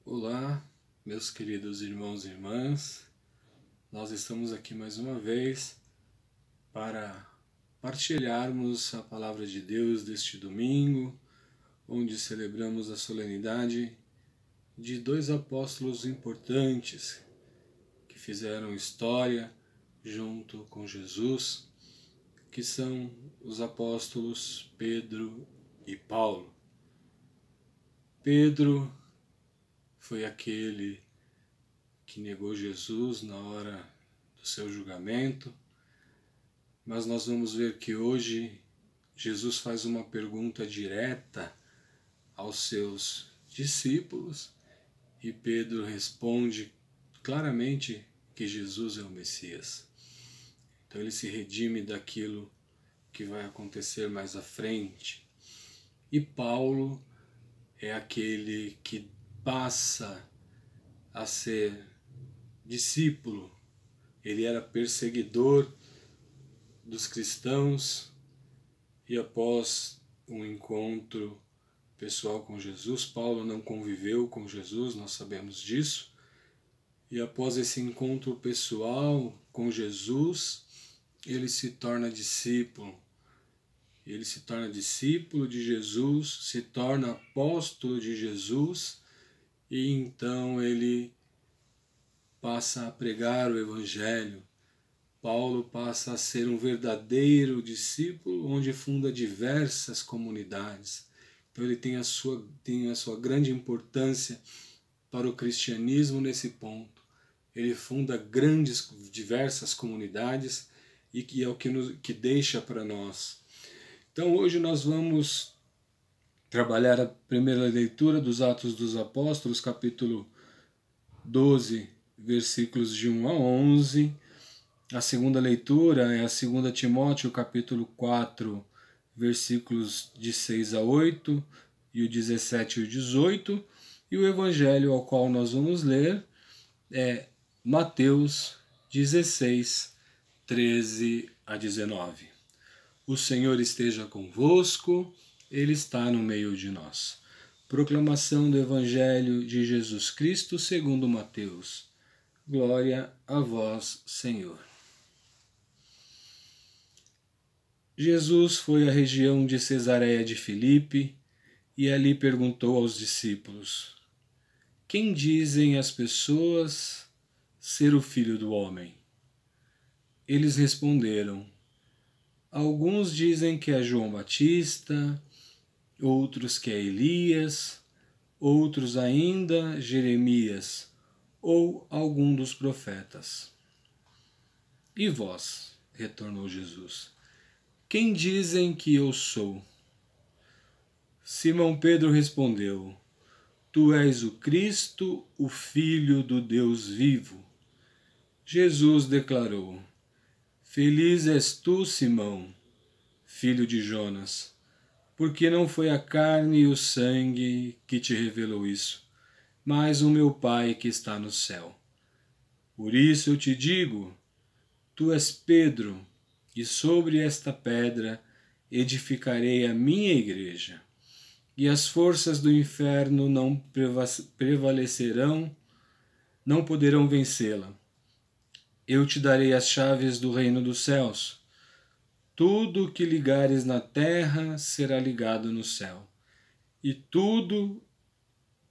Olá, meus queridos irmãos e irmãs, nós estamos aqui mais uma vez para partilharmos a palavra de Deus deste domingo, onde celebramos a solenidade de dois apóstolos importantes que fizeram história junto com Jesus, que são os apóstolos Pedro e Paulo. Pedro foi aquele que negou Jesus na hora do seu julgamento, mas nós vamos ver que hoje Jesus faz uma pergunta direta aos seus discípulos e Pedro responde claramente que Jesus é o Messias. Então ele se redime daquilo que vai acontecer mais à frente. E Paulo é aquele que passa a ser discípulo. Ele era perseguidor dos cristãos e após um encontro pessoal com Jesus, Paulo não conviveu com Jesus, nós sabemos disso, e após esse encontro pessoal com Jesus, ele se torna discípulo. Ele se torna discípulo de Jesus, se torna apóstolo de Jesus, e então ele passa a pregar o Evangelho. Paulo passa a ser um verdadeiro discípulo, onde funda diversas comunidades. Então ele tem a sua grande importância para o cristianismo nesse ponto. Ele funda diversas comunidades e que é o que deixa para nós. Então hoje nós vamos trabalhar a primeira leitura dos Atos dos Apóstolos, capítulo 12, versículos de 1 a 11. A segunda leitura é a 2 Timóteo, capítulo 4, versículos de 6 a 8, e o 17 e o 18. E o evangelho ao qual nós vamos ler é Mateus 16, 13 a 19. O Senhor esteja convosco, Ele está no meio de nós. Proclamação do Evangelho de Jesus Cristo segundo Mateus. Glória a vós, Senhor. Jesus foi à região de Cesareia de Filipe e ali perguntou aos discípulos: quem dizem as pessoas ser o Filho do Homem? Eles responderam: alguns dizem que é João Batista, outros que é Elias, outros ainda Jeremias ou algum dos profetas. E vós? Retornou Jesus. Quem dizem que eu sou? Simão Pedro respondeu: tu és o Cristo, o Filho do Deus vivo. Jesus declarou: feliz és tu, Simão, filho de Jonas, porque não foi a carne e o sangue que te revelou isso, mas o meu Pai que está no céu. Por isso eu te digo, tu és Pedro, e sobre esta pedra edificarei a minha igreja, e as forças do inferno não prevalecerão, não poderão vencê-la. Eu te darei as chaves do reino dos céus. Tudo o que ligares na terra será ligado no céu, e tudo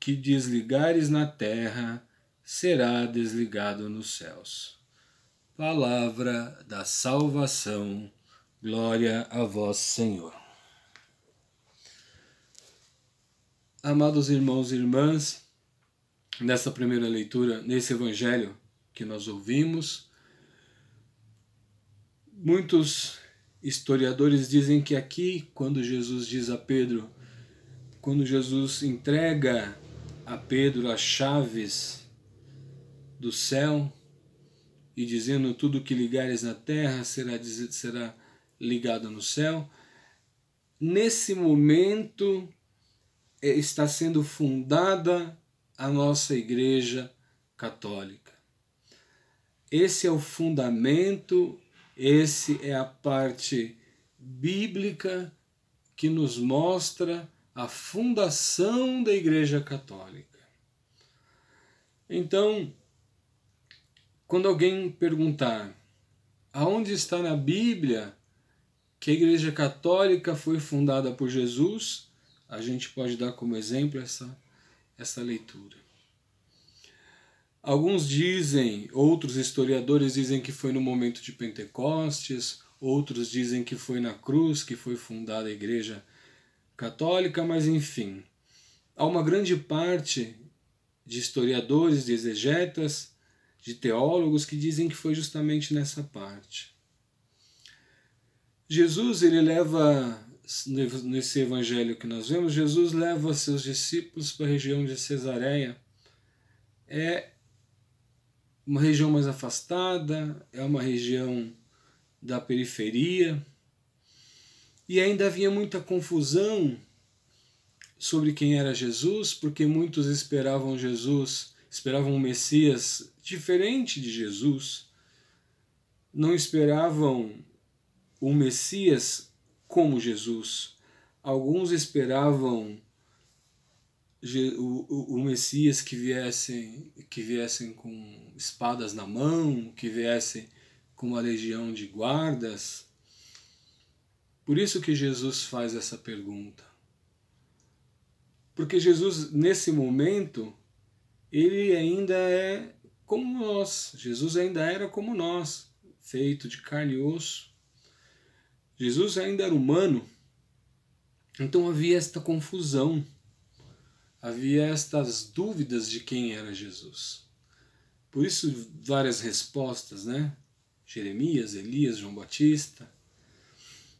que desligares na terra será desligado nos céus. Palavra da salvação. Glória a vós, Senhor. Amados irmãos e irmãs, nessa primeira leitura, nesse evangelho que nós ouvimos, muitos historiadores dizem que aqui, quando Jesus diz a Pedro, quando Jesus entrega a Pedro as chaves do céu, e dizendo tudo que ligares na terra será ligado no céu, nesse momento está sendo fundada a nossa Igreja Católica. Esse é o fundamento, esse é a parte bíblica que nos mostra a fundação da Igreja Católica. Então, quando alguém perguntar aonde está na Bíblia que a Igreja Católica foi fundada por Jesus, a gente pode dar como exemplo essa leitura. Alguns dizem, outros historiadores dizem que foi no momento de Pentecostes, outros dizem que foi na cruz que foi fundada a Igreja Católica, mas enfim, há uma grande parte de historiadores, de exegetas, de teólogos que dizem que foi justamente nessa parte. Jesus, ele leva, nesse evangelho que nós vemos, Jesus leva seus discípulos para a região de Cesareia. É uma região mais afastada, é uma região da periferia, e ainda havia muita confusão sobre quem era Jesus, porque muitos esperavam um Messias diferente de Jesus, não esperavam um Messias como Jesus. Alguns esperavam o Messias que viessem com espadas na mão, que viessem com uma legião de guardas. Por isso que Jesus faz essa pergunta. Porque Jesus, nesse momento, ele ainda é como nós. Jesus ainda era como nós, feito de carne e osso. Jesus ainda era humano. Então havia esta confusão. Havia estas dúvidas de quem era Jesus. Por isso, várias respostas, né? Jeremias, Elias, João Batista.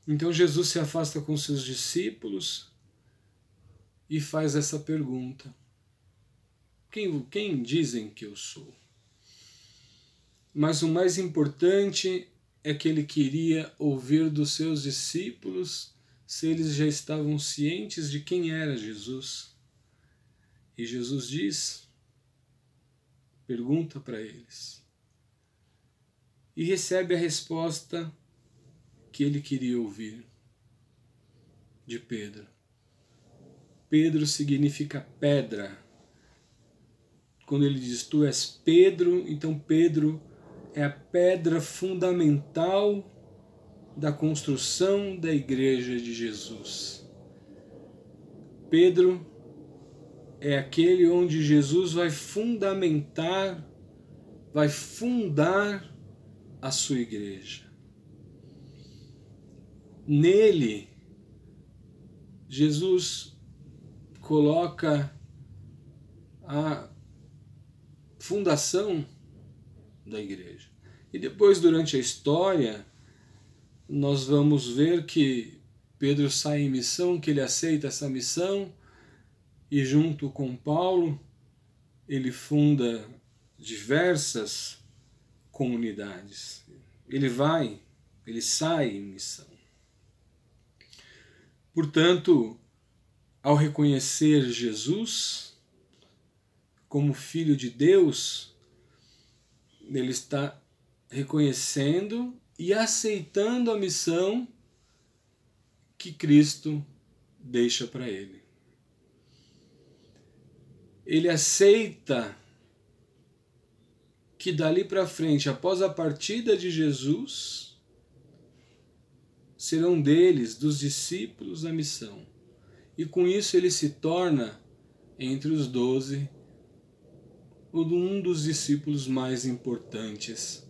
Então Jesus se afasta com seus discípulos e faz essa pergunta: quem dizem que eu sou? Mas o mais importante é que ele queria ouvir dos seus discípulos se eles já estavam cientes de quem era Jesus. E Jesus pergunta para eles, e recebe a resposta que ele queria ouvir de Pedro. Pedro significa pedra. Quando ele diz, tu és Pedro, então Pedro é a pedra fundamental da construção da Igreja de Jesus. Pedro é aquele onde Jesus vai fundar a sua Igreja. Nele, Jesus coloca a fundação da Igreja. E depois, durante a história, nós vamos ver que Pedro sai em missão, que ele aceita essa missão, e junto com Paulo, ele funda diversas comunidades. Ele sai em missão. Portanto, ao reconhecer Jesus como Filho de Deus, ele está reconhecendo e aceitando a missão que Cristo deixa para ele. Ele aceita que dali para frente, após a partida de Jesus, serão deles, dos discípulos, a missão. E com isso ele se torna, entre os 12, um dos discípulos mais importantes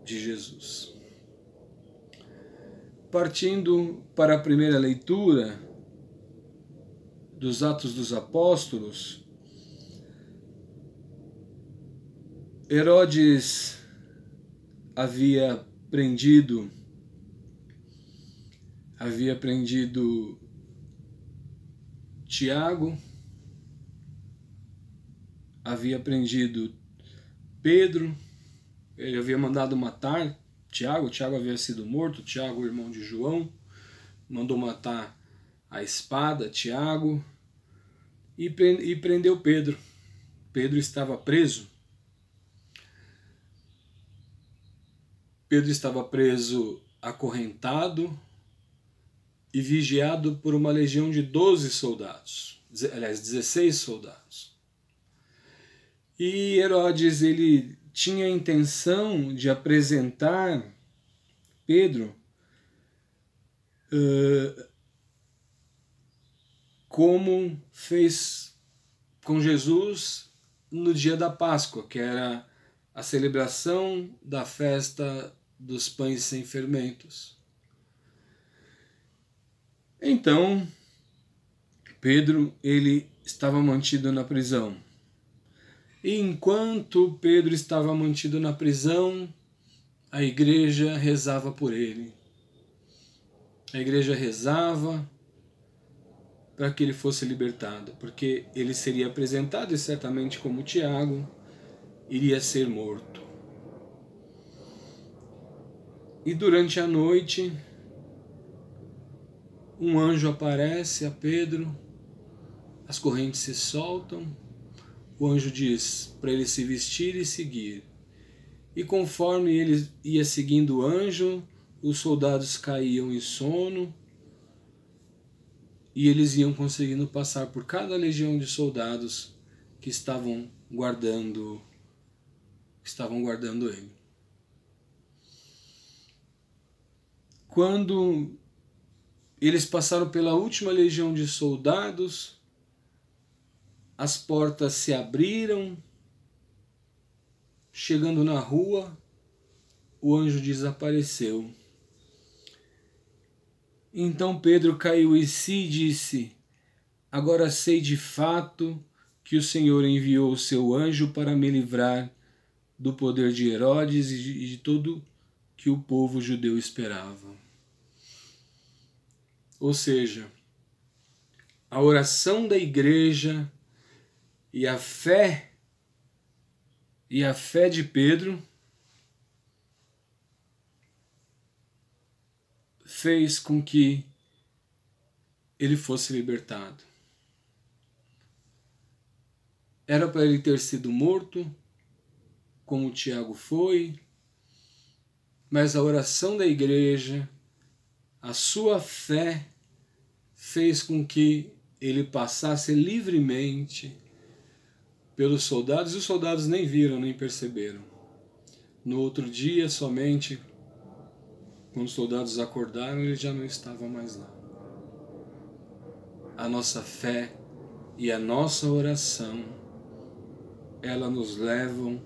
de Jesus. Partindo para a primeira leitura dos Atos dos Apóstolos, Herodes havia prendido Tiago, havia prendido Pedro, ele havia mandado matar Tiago havia sido morto, Tiago, irmão de João, mandou matar a espada Tiago e prendeu Pedro. Pedro estava preso. Pedro estava preso, acorrentado e vigiado por uma legião de 12 soldados, aliás, 16 soldados. E Herodes, ele tinha a intenção de apresentar Pedro como fez com Jesus no dia da Páscoa, que era a celebração da festa dos pães sem fermentos. Então, Pedro, ele estava mantido na prisão. E enquanto Pedro estava mantido na prisão, a igreja rezava por ele. A igreja rezava para que ele fosse libertado, porque ele seria apresentado, e certamente como Tiago, iria ser morto. E durante a noite, um anjo aparece a Pedro, as correntes se soltam, o anjo diz para ele se vestir e seguir. E conforme ele ia seguindo o anjo, os soldados caíam em sono, e eles iam conseguindo passar por cada legião de soldados que estavam guardando ele. Quando eles passaram pela última legião de soldados, as portas se abriram, chegando na rua, o anjo desapareceu. Então Pedro caiu em si e disse: agora sei de fato que o Senhor enviou o seu anjo para me livrar do poder de Herodes e de tudo que o povo judeu esperava. Ou seja, a oração da igreja e a fé de Pedro fez com que ele fosse libertado. Era para ele ter sido morto, como Tiago foi, mas a oração da igreja, a sua fé, fez com que ele passasse livremente pelos soldados, e os soldados nem viram, nem perceberam. No outro dia, somente, quando os soldados acordaram, ele já não estava mais lá. A nossa fé e a nossa oração, elas nos levam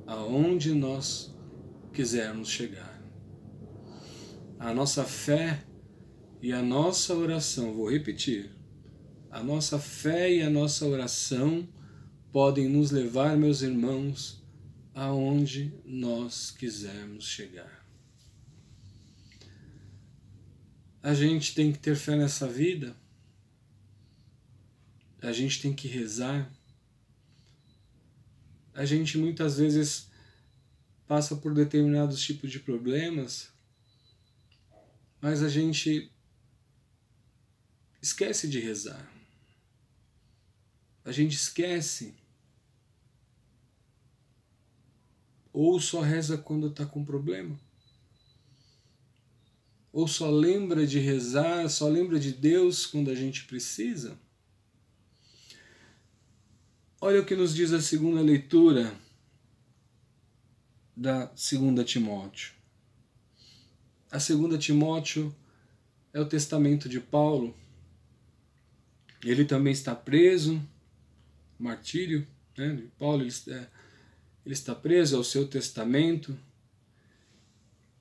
aonde nós quisermos chegar. A nossa fé e a nossa oração, vou repetir, a nossa fé e a nossa oração podem nos levar, meus irmãos, aonde nós quisermos chegar. A gente tem que ter fé nessa vida, a gente tem que rezar. A gente muitas vezes passa por determinados tipos de problemas, mas a gente esquece de rezar. A gente esquece. Ou só reza quando está com problema. Ou só lembra de rezar, só lembra de Deus quando a gente precisa. Olha o que nos diz a segunda leitura da 2 Timóteo. A 2 Timóteo é o testamento de Paulo. Ele também está preso, martírio, né, de Paulo, ele está preso ao seu testamento.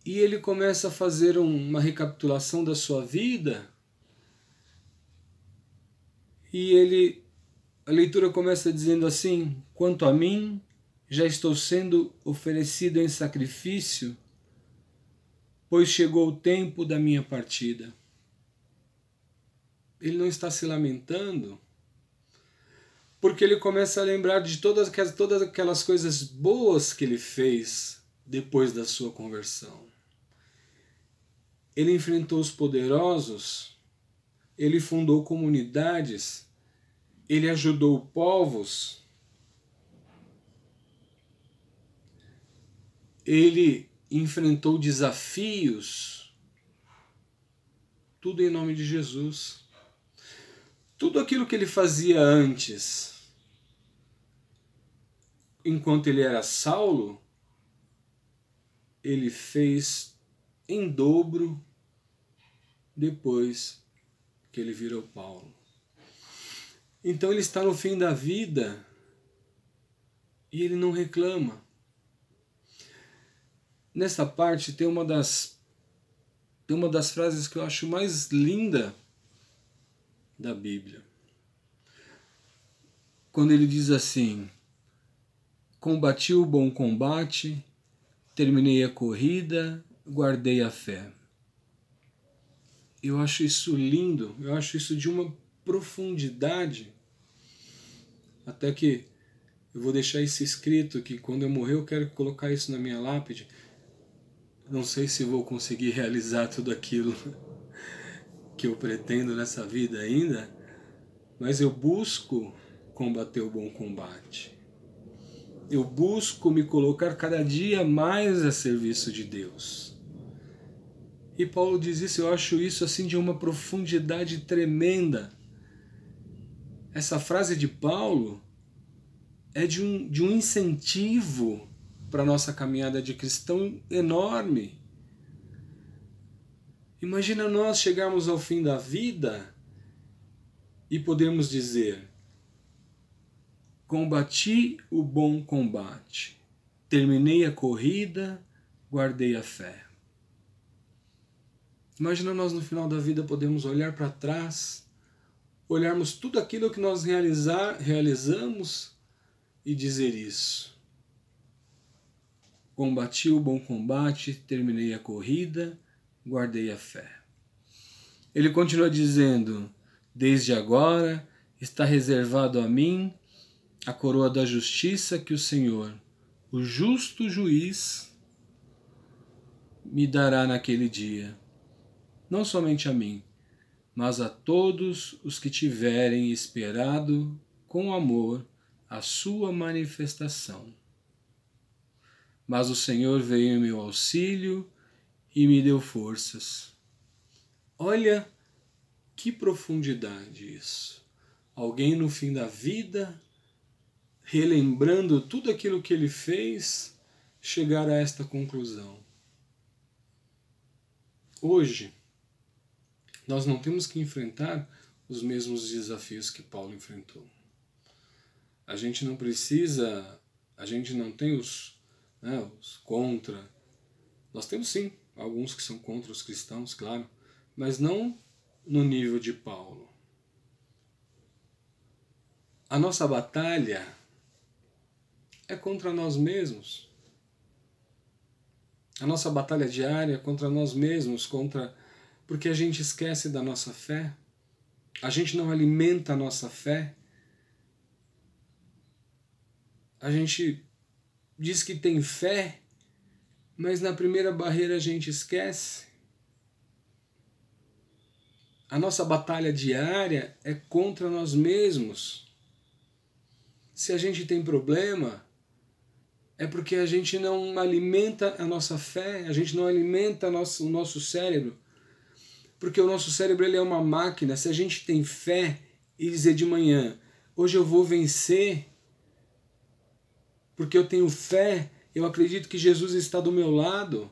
E ele começa a fazer uma recapitulação da sua vida. E a leitura começa dizendo assim: quanto a mim, já estou sendo oferecido em sacrifício, pois chegou o tempo da minha partida. Ele não está se lamentando, porque ele começa a lembrar de todas aquelas coisas boas que ele fez depois da sua conversão. Ele enfrentou os poderosos, ele fundou comunidades, ele ajudou povos, ele enfrentou desafios, tudo em nome de Jesus. Tudo aquilo que ele fazia antes enquanto ele era Saulo, ele fez em dobro depois que ele virou Paulo. Então ele está no fim da vida e ele não reclama. Nessa parte tem uma das frases que eu acho mais linda da Bíblia. Quando ele diz assim: combati o bom combate, terminei a corrida, guardei a fé. Eu acho isso lindo, eu acho isso de uma profundidade, até que eu vou deixar isso escrito, que quando eu morrer eu quero colocar isso na minha lápide. Não sei se vou conseguir realizar tudo aquilo que eu pretendo nessa vida ainda, mas eu busco combater o bom combate. Eu busco me colocar cada dia mais a serviço de Deus. E Paulo diz isso, eu acho isso assim de uma profundidade tremenda. Essa frase de Paulo é de um incentivo para a nossa caminhada de cristão enorme. Imagina nós chegarmos ao fim da vida e podermos dizer: combati o bom combate, terminei a corrida, guardei a fé. Imagina nós no final da vida podemos olhar para trás, olharmos tudo aquilo que nós realizamos e dizer isso. Combati o bom combate, terminei a corrida, guardei a fé. Ele continua dizendo: desde agora está reservado a mim a coroa da justiça que o Senhor, o justo juiz, me dará naquele dia. Não somente a mim, mas a todos os que tiverem esperado com amor a sua manifestação. Mas o Senhor veio em meu auxílio e me deu forças. Olha que profundidade isso. Alguém no fim da vida, relembrando tudo aquilo que ele fez, chegar a esta conclusão. Hoje, nós não temos que enfrentar os mesmos desafios que Paulo enfrentou. A gente não precisa, a gente não tem os contra. Nós temos sim alguns que são contra os cristãos, claro, mas não no nível de Paulo. A nossa batalha é contra nós mesmos. A nossa batalha diária é contra nós mesmos, porque a gente esquece da nossa fé, a gente não alimenta a nossa fé, a gente diz que tem fé, mas na primeira barreira a gente esquece. A nossa batalha diária é contra nós mesmos. Se a gente tem problema, é porque a gente não alimenta a nossa fé, a gente não alimenta o nosso cérebro. Porque o nosso cérebro ele é uma máquina. Se a gente tem fé e dizer de manhã: hoje eu vou vencer, porque eu tenho fé, eu acredito que Jesus está do meu lado,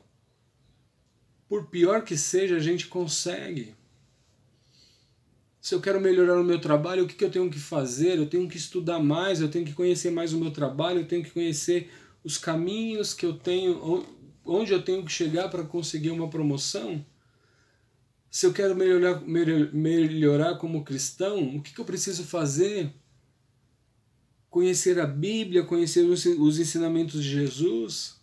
por pior que seja, a gente consegue. Se eu quero melhorar o meu trabalho, o que eu tenho que fazer? Eu tenho que estudar mais, eu tenho que conhecer mais o meu trabalho, eu tenho que conhecer os caminhos que eu tenho, onde eu tenho que chegar para conseguir uma promoção. Se eu quero melhorar como cristão, o que eu preciso fazer? Conhecer a Bíblia, conhecer os ensinamentos de Jesus.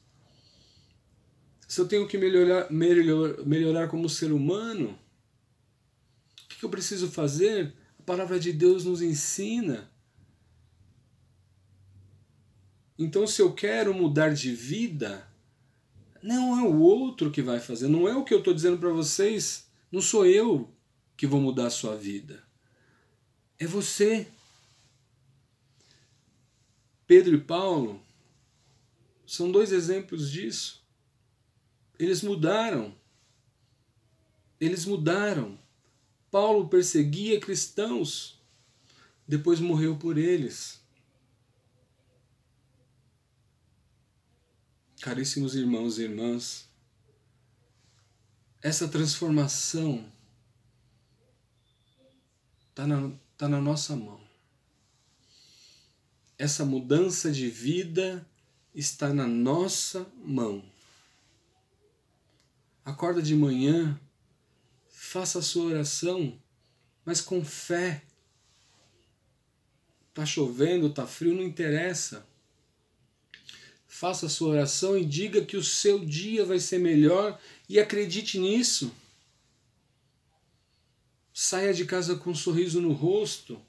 Se eu tenho que melhorar como ser humano, o que eu preciso fazer? A palavra de Deus nos ensina. Então, se eu quero mudar de vida, não é o outro que vai fazer, não é o que eu estou dizendo para vocês, não sou eu que vou mudar a sua vida. É você. Pedro e Paulo são dois exemplos disso. Eles mudaram. Eles mudaram. Paulo perseguia cristãos, depois morreu por eles. Caríssimos irmãos e irmãs, essa transformação está na nossa mão. Essa mudança de vida está na nossa mão. Acorda de manhã, faça a sua oração, mas com fé. Está chovendo, está frio, não interessa. Faça a sua oração e diga que o seu dia vai ser melhor e acredite nisso. Saia de casa com um sorriso no rosto.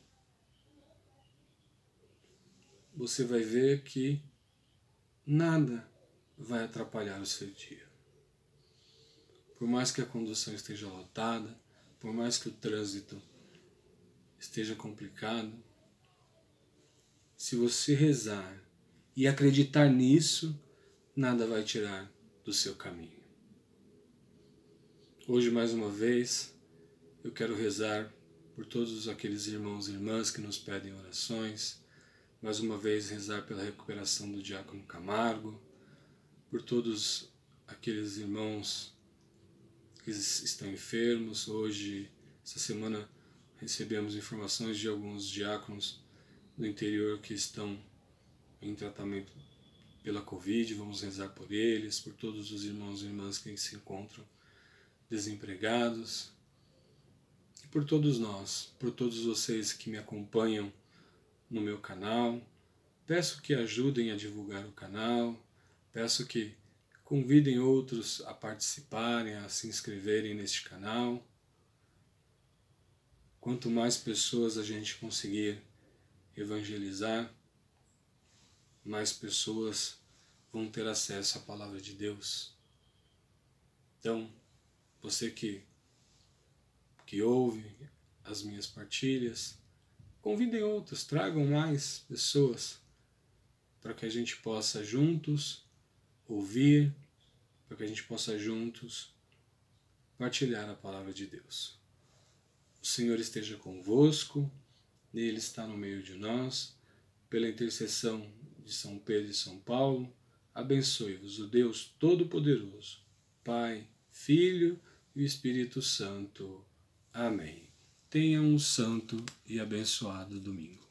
Você vai ver que nada vai atrapalhar o seu dia. Por mais que a condução esteja lotada, por mais que o trânsito esteja complicado, se você rezar e acreditar nisso, nada vai tirar do seu caminho. Hoje, mais uma vez, eu quero rezar por todos aqueles irmãos e irmãs que nos pedem orações, mais uma vez rezar pela recuperação do Diácono Camargo, por todos aqueles irmãos que estão enfermos. Hoje, essa semana, recebemos informações de alguns diáconos do interior que estão em tratamento pela Covid. Vamos rezar por eles, por todos os irmãos e irmãs que se encontram desempregados, e por todos nós, por todos vocês que me acompanham no meu canal. Peço que ajudem a divulgar o canal, peço que convidem outros a participarem, a se inscreverem neste canal. Quanto mais pessoas a gente conseguir evangelizar, mais pessoas vão ter acesso à Palavra de Deus. Então, você que ouve as minhas partilhas, convidem outros, tragam mais pessoas, para que a gente possa juntos ouvir, para que a gente possa juntos partilhar a Palavra de Deus. O Senhor esteja convosco, Ele está no meio de nós. Pela intercessão de São Pedro e São Paulo, abençoe-vos o Deus Todo-Poderoso, Pai, Filho e Espírito Santo. Amém. Tenha um santo e abençoado domingo.